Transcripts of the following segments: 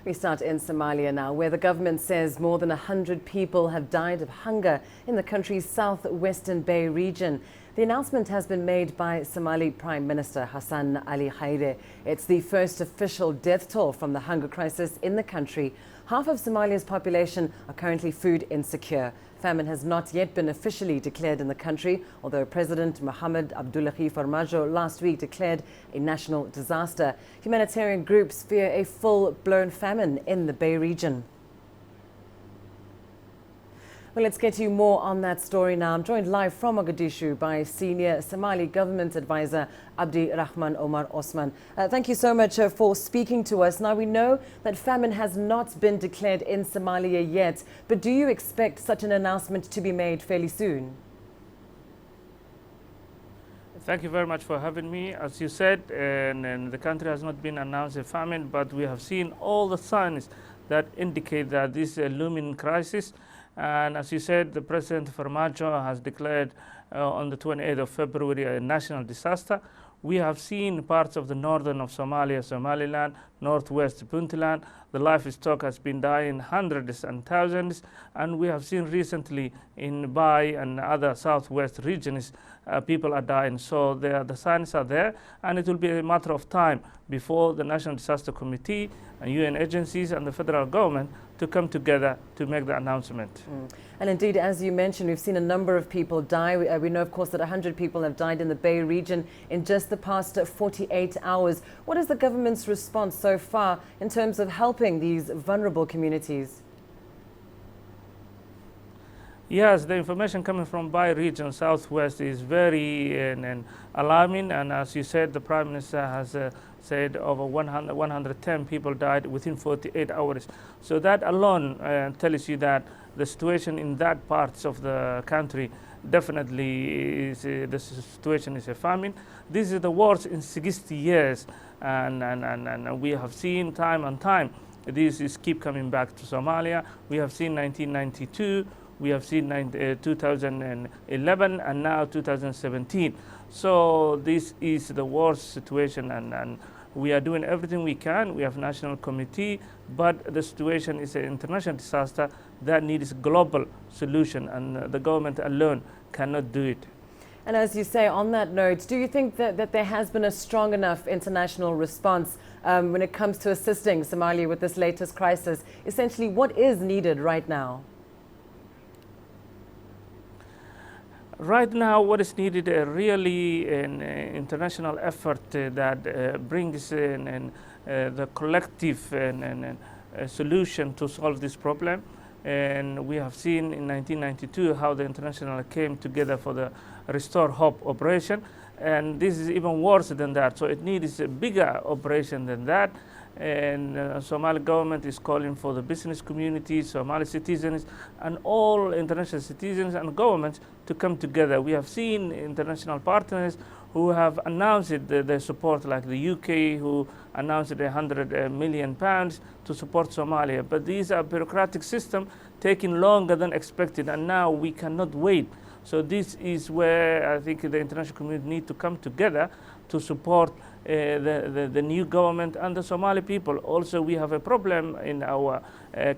We start in Somalia now, where the government says more than 100 people have died of hunger in the country's southwestern Bay region. The announcement has been made by Somali Prime Minister Hassan Haire. It's the first official death toll from the hunger crisis in the country. Half of Somalia's population are currently food insecure. Famine has not yet been officially declared in the country, although President Mohamed Abdullahi Farmajo last week declared a national disaster. Humanitarian groups fear a full-blown famine in the Bay region. Well, let's get you more on that story now. I'm joined live from Mogadishu by senior Somali government advisor Abdi Rahman Omar Osman. Thank you so much for speaking to us. Now, we know that famine has not been declared in Somalia yet, but do you expect such an announcement to be made fairly soon? Thank you very much for having me. As you said, and the country has not been announced a famine, but we have seen all the signs that indicate that this is a looming crisis. And as you said, the President Farmajo has declared on the 28th of February a national disaster. We have seen parts of the northern of Somalia, Somaliland, northwest Puntland. The livestock has been dying hundreds and thousands. And we have seen recently in Bai and other southwest regions, people are dying. So the signs are there, and it will be a matter of time before the National Disaster Committee and UN agencies and the federal government to come together to make the announcement. And indeed, as you mentioned, we've seen a number of people die. We know, of course, that 100 people have died in the Bay region in just the past 48 hours. What is the government's response so far in terms of helping these vulnerable communities? Yes, the information coming from Bai region, southwest, is very alarming. And as you said, the Prime Minister has said over 110 people died within 48 hours. So that alone tells you that the situation in that parts of the country definitely is, the situation is a famine. This is the worst in 60 years. And we have seen time and time, this is keep coming back to Somalia. We have seen 1992. We have seen 2011 and now 2017. So this is the worst situation, and we are doing everything we can. We have a national committee, but the situation is an international disaster that needs global solution, and the government alone cannot do it. And as you say, on that note, do you think that there has been a strong enough international response when it comes to assisting Somalia with this latest crisis? Essentially, what is needed right now? Right now, what is needed really an international effort that brings in the collective solution to solve this problem. And we have seen in 1992 how the international came together for the Restore Hope operation. And this is even worse than that. So it needs a bigger operation than that. And Somali government is calling for the business community, Somali citizens, and all international citizens and governments to come together. We have seen international partners who have announced their support, like the UK, who announced £100 million to support Somalia. But these are bureaucratic systems taking longer than expected, and now we cannot wait. So this is where I think the international community need to come together to support the new government and the Somali people. Also, we have a problem in our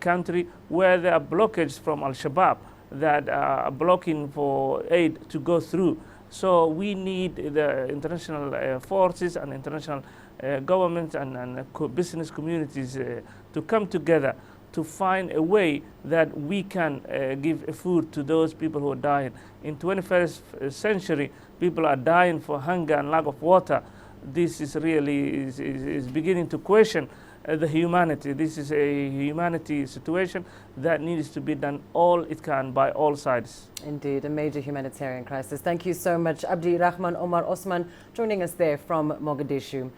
country where there are blockages from Al-Shabaab that are blocking for aid to go through. So we need the international forces and international governments and business communities to come together to find a way that we can give food to those people who are dying. In 21st century, people are dying for hunger and lack of water. This is really is beginning to question the humanity. This is a humanity situation that needs to be done all it can by all sides. Indeed, a major humanitarian crisis. Thank you so much, Abdi Rahman Omar Osman, joining us there from Mogadishu.